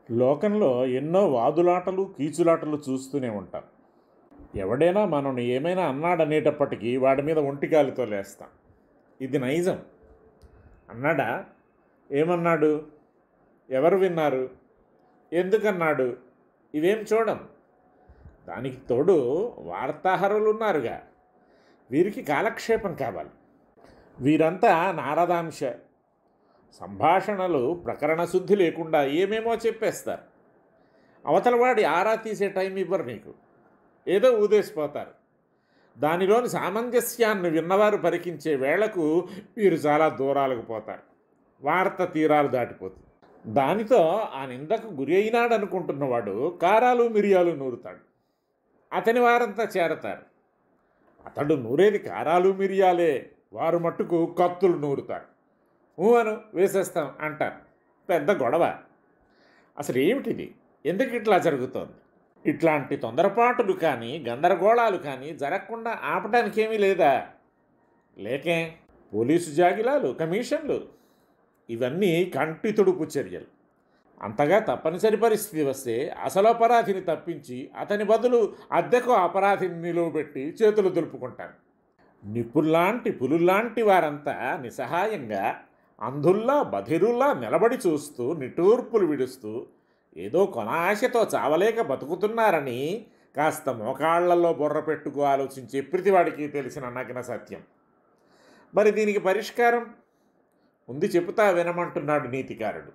లోకంలో ఎన్నో వాదులాటలు కీచులాటలు చూస్తూనే ఉంటాం. ఎవడైనా మనల్ని ఏమైనా అన్నాడనేటప్పటికీ వాడి మీద ఒంటికాలితో లేస్తాం. ఇది నైజం. అన్నాడా? ఏమన్నాడు? ఎవరు విన్నారు? ఎందుకన్నాడు? ఇవేం చూడం. దానికి తోడు వార్తాహరులు ఉన్నారుగా, వీరికి కాలక్షేపం కావాలి. వీరంతా నారదాంశ సంభాషణలు ప్రకరణ శుద్ధి లేకుండా ఏమేమో చెప్పేస్తారు. అవతలవాడి ఆరా తీసే టైం ఇవ్వరు నీకు, ఏదో ఊదేసిపోతారు. దానిలోని సామంజస్యాన్ని విన్నవారు పరికించే వేళకు వీరు చాలా దూరాలకు పోతారు. వార్త తీరాలు దాటిపోతుంది. దానితో ఆ నిందకు గురి అయినాడు అనుకుంటున్నవాడు కారాలు మిరియాలు నూరుతాడు. అతని వారంతా చేరతారు. అతడు నూరేది కారాలు మిరియాలే, వారు మట్టుకు కత్తులు నూరుతారు. అను వేసేస్తాం అంటారు. పెద్ద గొడవ. అసలు ఏమిటిది? ఎందుకు ఇట్లా జరుగుతోంది? ఇట్లాంటి తొందరపాటులు కానీ గందరగోళాలు కానీ జరగకుండా ఆపడానికి ఏమీ లేదా? లేకే. పోలీసు జాగిలాలు, కమిషన్లు, ఇవన్నీ కంటి తుడుపు చర్యలు. అంతగా తప్పనిసరి పరిస్థితి వస్తే అసలు అపరాధిని తప్పించి అతని బదులు అద్దెకు అపరాధిని నిలువబెట్టి చేతులు దులుపుకుంటారు. నిపుల్లాంటి పులుల్లాంటి వారంతా నిస్సహాయంగా అంధుల్లా బధిరుల్లా నిలబడి చూస్తూ నిట్టూర్పులు విడుస్తూ ఏదో కొన ఆశతో చావలేక బతుకుతున్నారని కాస్త మోకాళ్లలో బుర్ర పెట్టుకు ఆలోచించే ప్రతివాడికి తెలిసిన నగ్న సత్యం. మరి దీనికి పరిష్కారం ఉంది, చెబుతా వినమంటున్నాడు నీతికారుడు.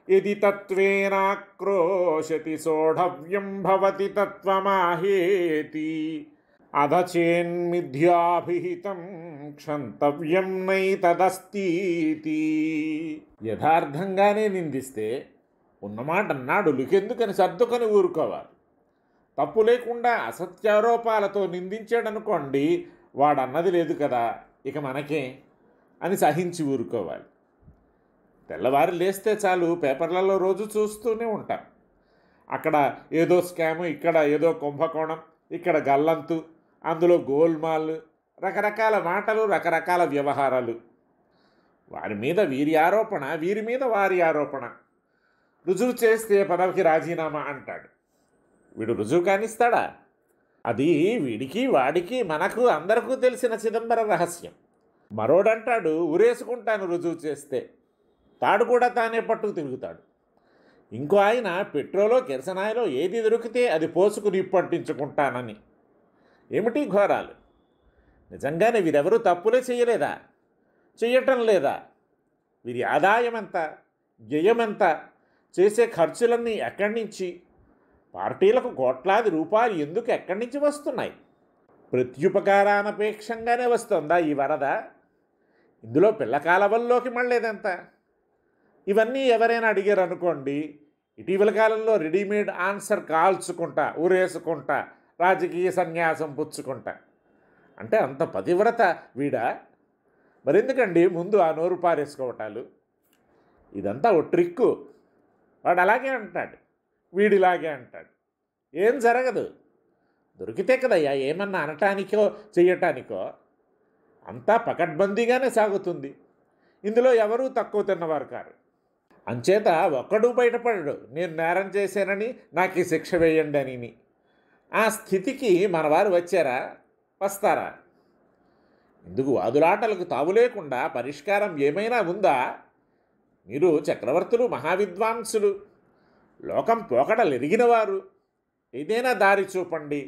ఇది తత్వేనాక్రోశతి సోఢవ్యం భవతి తత్వమాహేతి అధచేన్మిథ్యాభిహితం క్షంతవ్యం నైతదస్తీతి. యథార్థంగానే నిందిస్తే ఉన్నమాట అన్నాడు లుకెందుకని సర్దుకొని ఊరుకోవాలి. తప్పు లేకుండా అసత్యారోపాలతో నిందించాడనుకోండి, వాడన్నది లేదు కదా, ఇక మనకే అని సహించి ఊరుకోవాలి. తెల్లవారు లేస్తే చాలు, పేపర్లలో రోజు చూస్తూనే ఉంటాం. అక్కడ ఏదో స్కాము, ఇక్కడ ఏదో కుంభకోణం, ఇక్కడ గల్లంతు, అందులో గోల్మాల్, రకరకాల మాటలు, రకరకాల వ్యవహారాలు. వారి మీద వీరి ఆరోపణ, వీరి మీద వారి ఆరోపణ. రుజువు చేస్తే పదవికి రాజీనామా అంటాడు. వీడు రుజువు కానిస్తాడా? అది వీడికి వాడికి మనకు అందరికీ తెలిసిన చిదంబర రహస్యం. మరోడంటాడు ఉరేసుకుంటాను రుజువు చేస్తే, తాడు కూడా తానే పట్టుకు తిరుగుతాడు. ఇంకో ఆయన పెట్రోలో కిరసనాయిలో ఏది దొరికితే అది పోసుకుని నిప్పంటించుకుంటానని. ఏమిటి ఘోరాలు? నిజంగానే వీరెవరూ తప్పులే చేయలేదా? చెయ్యటం లేదా? వీరి ఆదాయం ఎంత, వ్యయం ఎంత, చేసే ఖర్చులన్నీ ఎక్కడి నుంచి, పార్టీలకు కోట్లాది రూపాయలు ఎందుకు ఎక్కడి నుంచి వస్తున్నాయి? ప్రత్యుపకారానపేక్షంగానే వస్తుందా ఈ వరద? ఇందులో పిల్లకాలవల్లోకి మళ్ళేదంత? ఇవన్నీ ఎవరైనా అడిగారు అనుకోండి, ఇటీవల కాలంలో రెడీమేడ్ ఆన్సర్ కాల్చుకుంటా, ఊరేసుకుంటా, రాజకీయ సన్యాసం పుచ్చుకుంటా. అంటే అంత పతివ్రత వీడా? మరెందుకండి ముందు ఆ నోరు పారేసుకోవటాలు? ఇదంతా ఓ ట్రిక్కు. వాడు అలాగే అంటాడు, వీడిలాగే అంటాడు. ఏం జరగదు. దొరికితే కదయ్యా ఏమన్నా అనటానికో చెయ్యటానికో. అంతా పకడ్బందీగానే సాగుతుంది. ఇందులో ఎవరూ తక్కువ తిన్నవారు కారు. అంచేత ఒక్కడూ బయటపడడు నేను నేరం చేశానని, నాకు ఈ శిక్ష వేయండి అని. ఆ స్థితికి మనవారు వచ్చారా? వస్తారా? ఇందుకు వాదులాటలకు తావు లేకుండా పరిష్కారం ఏమైనా ఉందా? మీరు చక్రవర్తులు, మహావిద్వాంసులు, లోకం పోకడలెరిగినవారు, ఏదైనా దారి చూపండి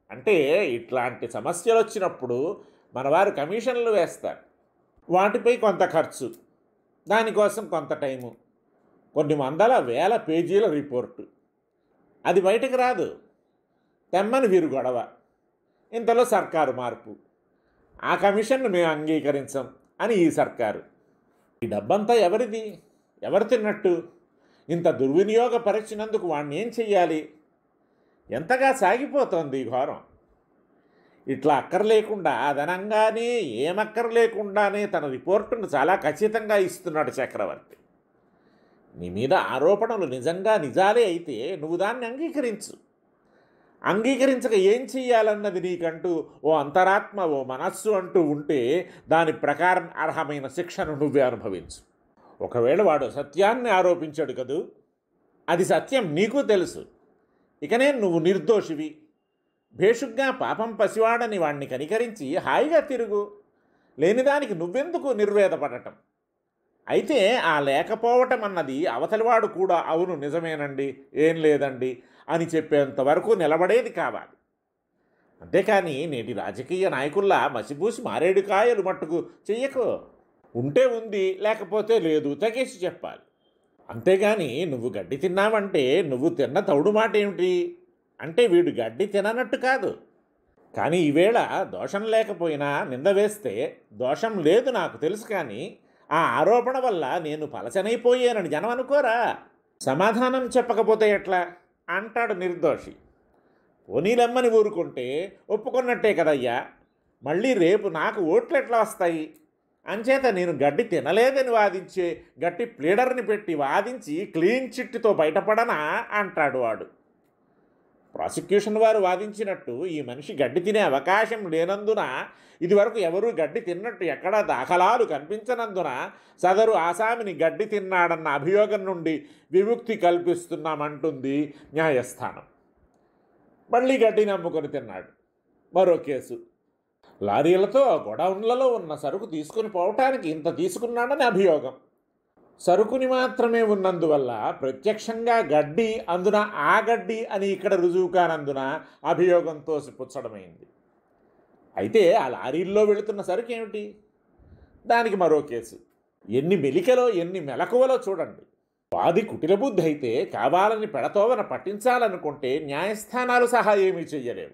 అంటే ఇట్లాంటి సమస్యలు వచ్చినప్పుడు మనవారు కమిషన్లు వేస్తారు. వాటిపై కొంత ఖర్చు, దానికోసం కొంత టైము, కొన్ని వందల వేల పేజీల రిపోర్టు. అది బయటకు రాదు. తెమ్మని వీరు గొడవ. ఇంతలో సర్కారు మార్పు. ఆ కమిషన్ను మేము అంగీకరించం అని ఈ సర్కారు. ఈ డబ్బంతా ఎవరిది? ఎవరు తిన్నట్టు? ఇంత దుర్వినియోగపరిచినందుకు వాడిని ఏం చెయ్యాలి? ఎంతగా సాగిపోతోంది ఈ ఘోరం. ఇట్లా అక్కర్లేకుండా, అదనంగానే ఏమక్కర్లేకుండానే తన రిపోర్టును చాలా ఖచ్చితంగా ఇస్తున్నాడు చక్రవర్తి. నీ మీద ఆరోపణలు నిజంగా నిజాలే అయితే నువ్వు దాన్ని అంగీకరించు. అంగీకరించక ఏం చెయ్యాలన్నది నీకంటూ ఓ అంతరాత్మ, ఓ మనస్సు అంటూ ఉంటే దాని ప్రకారం అర్హమైన శిక్షను నువ్వే అనుభవించు. ఒకవేళ వాడు సత్యాన్ని ఆరోపించాడు కదూ, అది సత్యం, నీకు తెలుసు. ఇకనే నువ్వు నిర్దోషివి. భేషుగ్గా పాపం పసివాడని వాణ్ణి కనికరించి హాయిగా తిరుగు. లేనిదానికి నువ్వెందుకు నిర్వేదపడటం? అయితే ఆ లేకపోవటం అన్నది అవతలివాడు కూడా అవును నిజమేనండి, ఏం లేదండి అని చెప్పేంతవరకు నిలబడేది కావాలి. అంతేకాని నేటి రాజకీయ నాయకుల్లా మసిపూసి మారేడుకాయలు మట్టుకు చెయ్యకు. ఉంటే ఉంది, లేకపోతే లేదు, తెగేసి చెప్పాలి. అంతేగాని నువ్వు గడ్డి తిన్నావంటే నువ్వు తిన్న తౌడు మాట ఏమిటి అంటే వీడు గడ్డి తిననట్టు కాదు. కానీ ఈవేళ దోషం లేకపోయినా నింద వేస్తే దోషం లేదు నాకు తెలుసు, కానీ ఆ ఆరోపణ వల్ల నేను పలచనైపోయానని జనం అనుకోరా? సమాధానం చెప్పకపోతే ఎట్లా అంటాడు నిర్దోషి. పోనీలమ్మని ఊరుకుంటే ఒప్పుకున్నట్టే కదయ్యా. మళ్ళీ రేపు నాకు ఓట్లు ఎట్లా వస్తాయి? అంచేత నేను గడ్డి తినలేదని వాదించే గట్టి ప్లీడర్ని పెట్టి వాదించి క్లీన్ చిట్తో బయటపడనా అంటాడు వాడు. ప్రాసిక్యూషన్ వారు వాదించినట్టు ఈ మనిషి గడ్డి తినే అవకాశం లేనందున, ఇదివరకు ఎవరూ గడ్డి తిన్నట్టు ఎక్కడా దాఖలాలు కనిపించనందున సదరు ఆసామిని గడ్డి తిన్నాడన్న అభియోగం నుండి విముక్తి కల్పిస్తున్నామంటుంది న్యాయస్థానం. మళ్ళీ గడ్డి నమ్ముకొని తిన్నాడు. మరో కేసు. లారీలతో గొడౌన్లలో ఉన్న సరుకు తీసుకుని పోవటానికి ఇంత తీసుకున్నాడని అభియోగం. సరుకుని మాత్రమే ఉన్నందువల్ల ప్రత్యక్షంగా గడ్డి, అందున ఆ గడ్డి అని ఇక్కడ రుజువు కానందున అభియోగం తోసిపుచ్చడమైంది. అయితే ఆ లారీల్లో వెళుతున్న సరుకు ఏమిటి? దానికి మరో కేసు. ఎన్ని మెలికలో ఎన్ని మెలకువలో చూడండి. వాది కుటిలబుద్ధి అయితే కావాలని పెడతోవన పట్టించాలనుకుంటే న్యాయస్థానాలు సహా ఏమీ చెయ్యలేవు.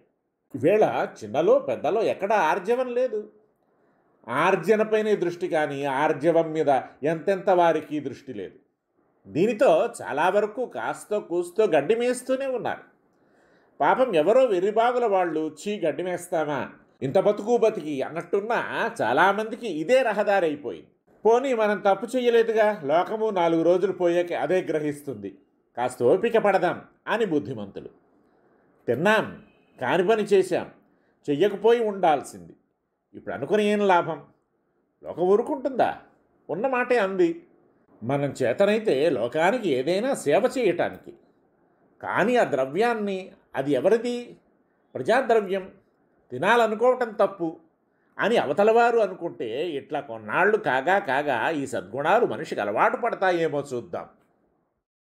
ఈవేళ చిన్నలో పెద్దలో ఎక్కడా ఆర్జవం లేదు. ఆర్జనపైనే దృష్టి, కానీ ఆర్జవం మీద ఎంతెంత వారికి దృష్టి లేదు. దీనితో చాలా వరకు కాస్తో కూస్తో గడ్డి మేస్తూనే ఉన్నారు. పాపం ఎవరో వెర్రిబాగుల వాళ్ళు చీ గడ్డి మేస్తామా, ఇంత బతుకు బతికి అన్నట్టున్నా చాలామందికి ఇదే రహదారి అయిపోయింది. పోనీ మనం తప్పు చెయ్యలేదుగా, లోకము 4 రోజులు పోయాక అదే గ్రహిస్తుంది, కాస్త ఓపిక పడదాం అని బుద్ధిమంతులు. తిన్నాం, కాని పని చేశాం, చెయ్యకపోయి ఉండాల్సింది. ఇప్పుడు అనుకుని ఏం లాభం? లోకం ఊరుకుంటుందా? ఉన్న మాటే అంది. మనం చేతనైతే లోకానికి ఏదైనా సేవ చేయటానికి. కానీ ఆ ద్రవ్యాన్ని, అది ఎవరిది? ప్రజాద్రవ్యం, తినాలనుకోవటం తప్పు అని అవతలవారు అనుకుంటే ఇట్లా కొన్నాళ్ళు కాగా ఈ సద్గుణాలు మనిషికి అలవాటు పడతాయేమో చూద్దాం.